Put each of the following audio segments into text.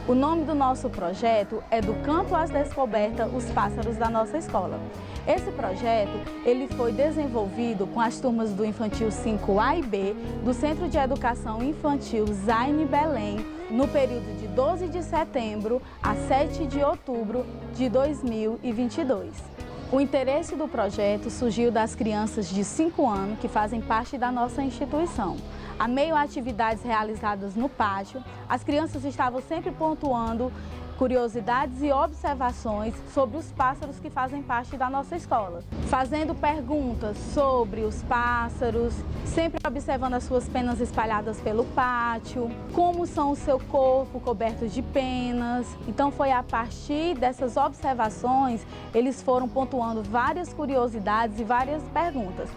O nome do nosso projeto é Do Canto às Descobertas, os Pássaros da nossa escola. Esse projeto ele foi desenvolvido com as turmas do Infantil 5A e B do Centro de Educação Infantil Zaine Belém, no período de 12 de setembro a 7 de outubro de 2022. O interesse do projeto surgiu das crianças de 5 anos que fazem parte da nossa instituição. A meio a atividades realizadas no pátio, as crianças estavam sempre pontuando curiosidades e observações sobre os pássaros que fazem parte da nossa escola. Fazendo perguntas sobre os pássaros, sempre observando as suas penas espalhadas pelo pátio, como são o seu corpo cobertos de penas. Então foi a partir dessas observações, eles foram pontuando várias curiosidades e várias perguntas.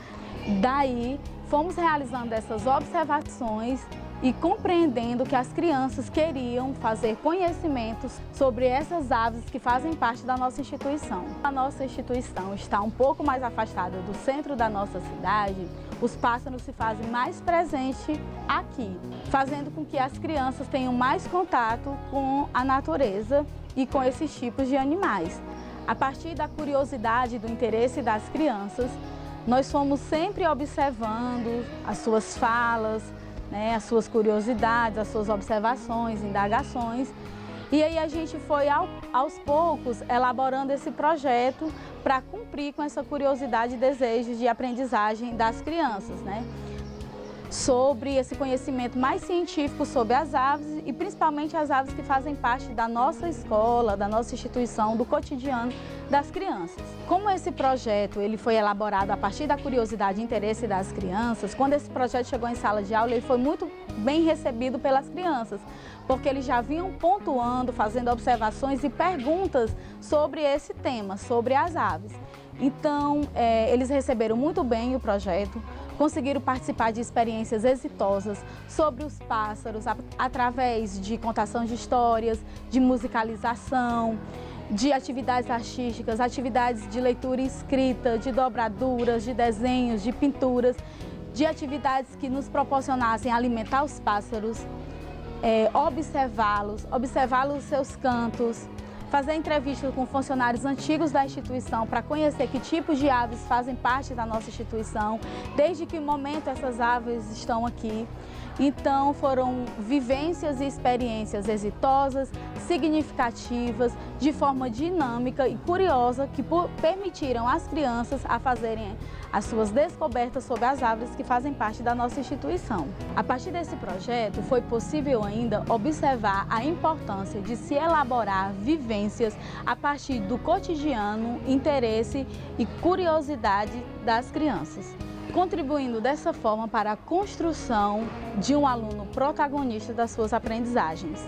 Daí, fomos realizando essas observações e compreendendo que as crianças queriam fazer conhecimentos sobre essas aves que fazem parte da nossa instituição. A nossa instituição está um pouco mais afastada do centro da nossa cidade, os pássaros se fazem mais presentes aqui, fazendo com que as crianças tenham mais contato com a natureza e com esses tipos de animais. A partir da curiosidade e do interesse das crianças, nós fomos sempre observando as suas falas, as suas curiosidades, as suas observações, indagações. E aí a gente foi aos poucos elaborando esse projeto para cumprir com essa curiosidade e desejos de aprendizagem das crianças, sobre esse conhecimento mais científico sobre as aves e principalmente as aves que fazem parte da nossa escola, da nossa instituição, do cotidiano das crianças. Como esse projeto ele foi elaborado a partir da curiosidade e interesse das crianças, quando esse projeto chegou em sala de aula, ele foi muito bem recebido pelas crianças, porque eles já vinham pontuando, fazendo observações e perguntas sobre esse tema, sobre as aves. Então, eles receberam muito bem o projeto, conseguiram participar de experiências exitosas sobre os pássaros através de contação de histórias, de musicalização, de atividades artísticas, atividades de leitura escrita, de dobraduras, de desenhos, de pinturas, de atividades que nos proporcionassem alimentar os pássaros, observá-los, observar os seus cantos, fazer entrevistas com funcionários antigos da instituição para conhecer que tipos de aves fazem parte da nossa instituição, desde que momento essas aves estão aqui. Então foram vivências e experiências exitosas, significativas, de forma dinâmica e curiosa que permitiram às crianças a fazerem as suas descobertas sobre as aves que fazem parte da nossa instituição. A partir desse projeto foi possível ainda observar a importância de se elaborar vivências a partir do cotidiano, interesse e curiosidade das crianças, contribuindo dessa forma para a construção de um aluno protagonista das suas aprendizagens.